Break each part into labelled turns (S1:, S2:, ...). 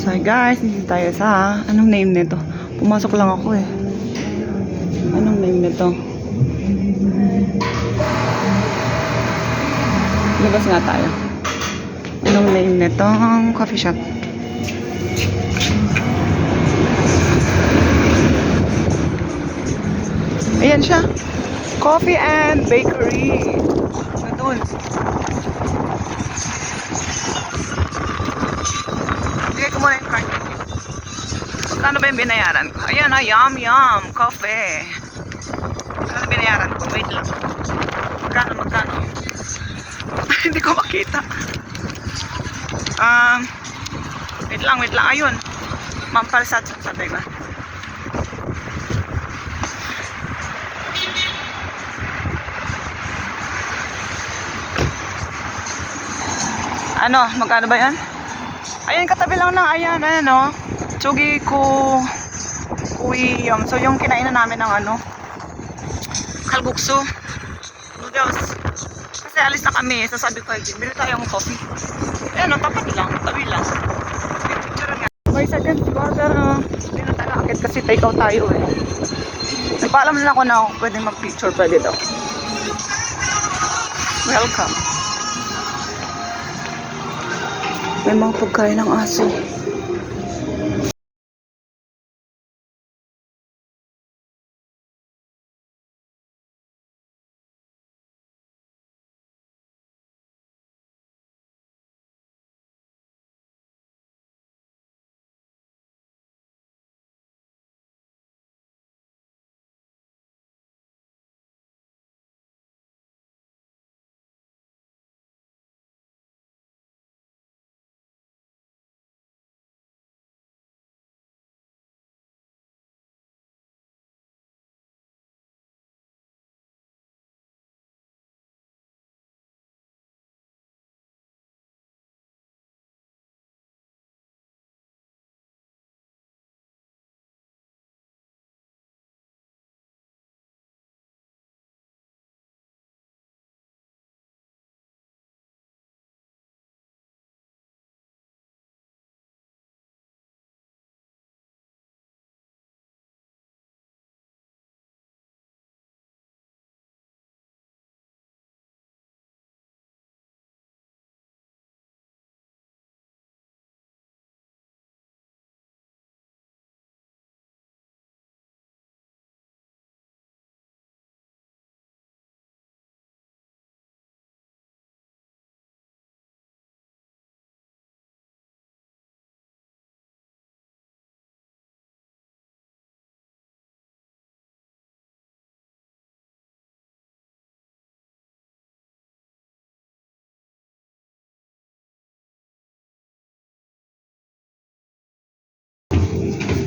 S1: So guys, dito tayo sa anong name nito? Pumasok lang ako eh. Anong name nito? Labas nga tayo. Anong name nito? Coffee shop. Ayan siya. Coffee and Bakery. Doon. Bigay ko muna yung card. Magkano ba yung binayaran ko? Ayan na, yum yum. Coffee. Magkano binayaran ko? Wait lang. Magkano? Hindi ko makita. Wait lang. Ayun. Mampalsat. Sabi ba? Ano, magkano ba yan? Ayan, katabi lang ng ayan o. Tsugi ko Kuiyom. So, yung kinainan namin ng kalguksu noodles. Kasi alis na kami. Sasabi ko, bili tayong coffee. Ayan o, tabi lang. May second floor, pero hindi na tayo akit kasi take out tayo eh. Nagpaalam na ako na pwede mag-picture, pwede daw. Welcome. May mga pagkain ng aso.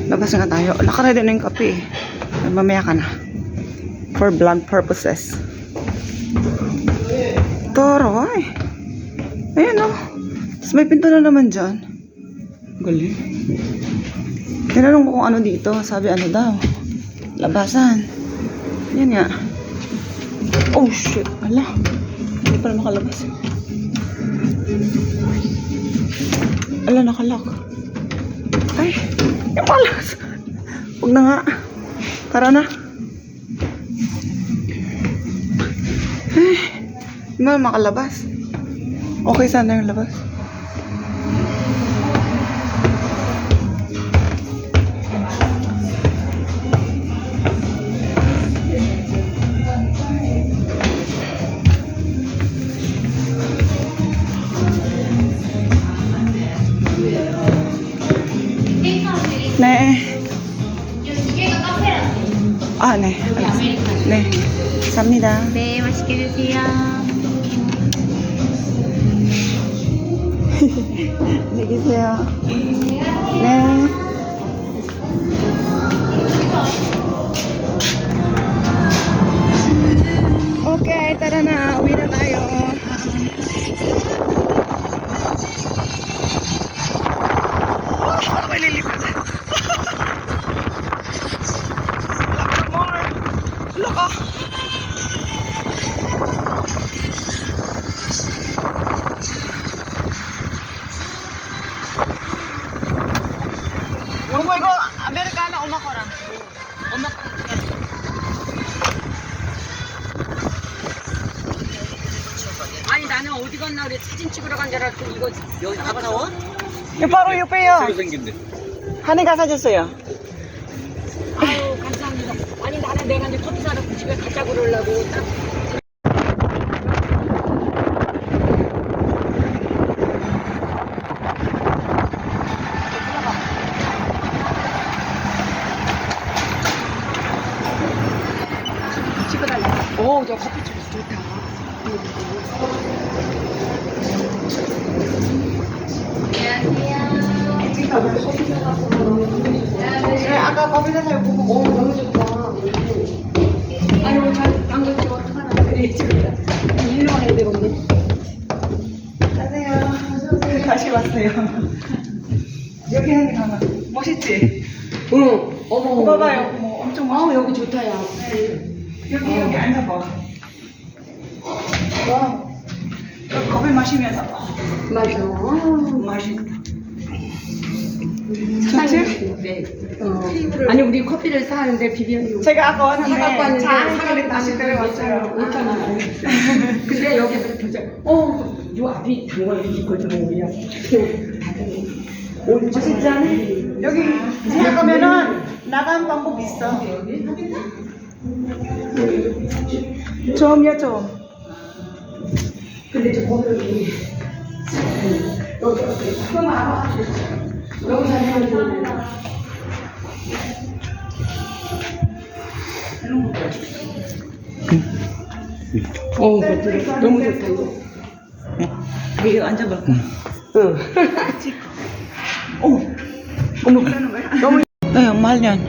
S1: Labas nga tayo. Nakaready na yung kape. Mamaya ka na. For vlog purposes. Toroy. Ayan o. Tapos may pinto na naman dyan. Galing. Tinanong ko kung ano dito. Sabi ano daw. Labasan. Yan nga. Oh shit. Ala. Hindi pala makalabas. Ala, nakalock. Ay. Yung malas. Huwag na nga. Tara na. Ay. Hindi mo makalabas. Okay sana yung labas. 네. 아, 네. 네. 삽니다.
S2: 네, 맛있게 드세요.
S1: 안녕히 계세요. 네. Okay, tara na. Uwi na tayo. May lilipad. Laka. 엄마
S2: 아니 나는 어디 갔나 그래 사진 찍으러 간 줄 알았고 이거 여기 가까워?
S1: 이 바로 옆에요.
S3: 새로 생긴데.
S1: 한이가 사줬어요.
S2: 아유 감사합니다. 아니 나는 내가 이제 커피 사러 그 집에 가자 그러려고 딱 찍어달라. 오저 커피집 좋다.
S1: 네, 아까 거기서 살고 보고 너무 좋다.
S2: 아유 잘안 그렇지 어떡하나 그래 지금 일로 와야 되겠네.
S1: 안녕하세요. 다시 왔어요. 여기 한이 가봐. 멋있지?
S2: 응. 어머.
S1: 봐봐요. 뭐 엄청 멋있어.
S2: 아우 여기 좋다 야.
S1: 여기 앉아봐. 와. 여기 커피 마시면서.
S2: 맞아.
S1: 맛있다. 좋지?
S2: 네. 아니 우리 커피를 사는데 비비언이
S1: 제가 아까 왔는데
S2: 사갖고 왔는데
S1: 사람이 다시 데려왔어요.
S2: 근데 여기 보자. 요 앞이 당근이 있거든 우리야.
S1: 멋있지 않니? 여기 생각하면은 나가는 방법 있어. 처음이야 처음.
S2: 근데 저 거기 너무 잘 만들었네. 너무 좋다 이거.
S1: 여기 앉아봐.
S2: 응.
S1: Oh, 너무 ayun, mahal yan.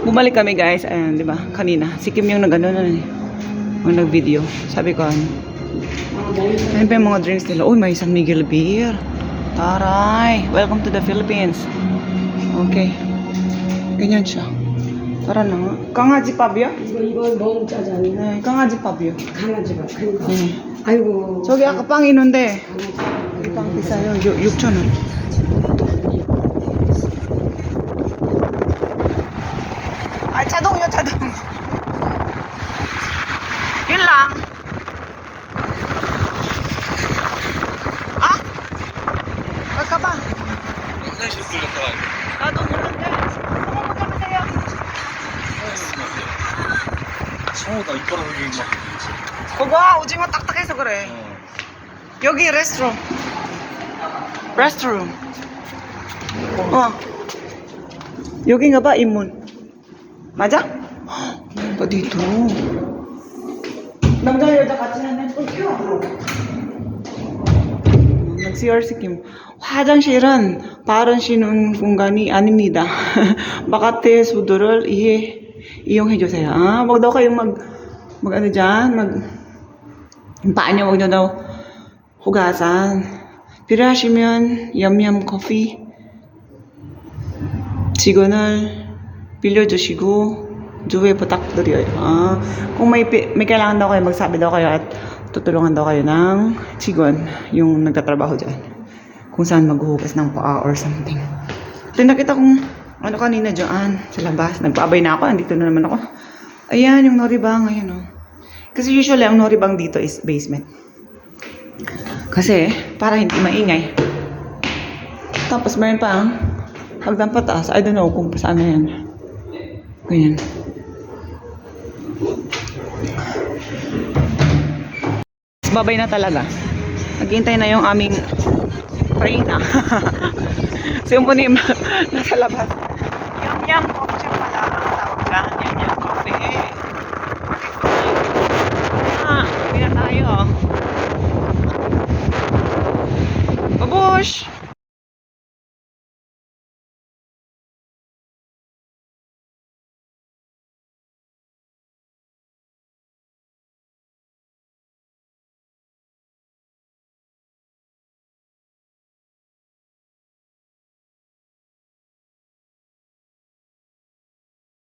S1: Bumalik kami guys, ayun, di ba? Kanina, si Kim yung nag-ano na yung nag-video. Sabi ko, ano pa yung mga drinks nila? Uy, may San Miguel beer. Taray, welcome to the Philippines. Okay. Ganyan siya. Tara na nga. 강아지 밥이야?
S2: 이거 너무 짜지 않냐?
S1: 네, 강아지 밥이요.
S2: 강아지 밥. 그러니까.
S1: 네.
S2: 아이고.
S1: 저기 아까 빵 있는데,
S2: 강아지
S1: 이 빵 비싸요. 6,000원. 아, 자동이요, 자동. yun lang. Ah? Wag ka ba?
S3: 화장실 끌렸다.
S1: Nato moron데. Sumama kami sa'yo.
S3: 성우다 이뻐라 여기 막.
S1: 그거 오징어 딱딱해서 그래. 여기 레스트룸. 레스트룸. 여긴가 봐, 입문. 맞아? 봐, dito. 남자 여자 같이 하면 또 뛰어. nag-CR si Kim. 화장실은 바른 쉬는 공간이 아닙니다. 바깥의 수도를 이용해 주세요. 아, wag daw kayong mag ano dyan, paa nyo, wag nyo daw hugasan. 필요하시면 얌얌 커피 직원을 빌려주시고 주에 부탁드려요. 아, kung may kailangan daw kayo, magsabi daw kayo at tutulungan daw kayo ng 직원, yung nagtatrabaho dyan. Kung saan maghuhugas ng paa or something. Ito nakita kong ano kanina dyan sa labas. Nagpaabay na ako, nandito na naman ako. Ayan, yung Noribang, ayan o. Kasi usually ang Noribang dito is basement. Kasi, para hindi maingay. Tapos mayroon pa ang hagdan pataas. I don't know kung saan na yan. Ganyan. Babay na talaga. Naghihintay na yung aming Reyna. So yung punim nasa labas. Yum-yum coffee pala ang tawag ka. Yum-yum coffee. Uwi na tayo. Babush!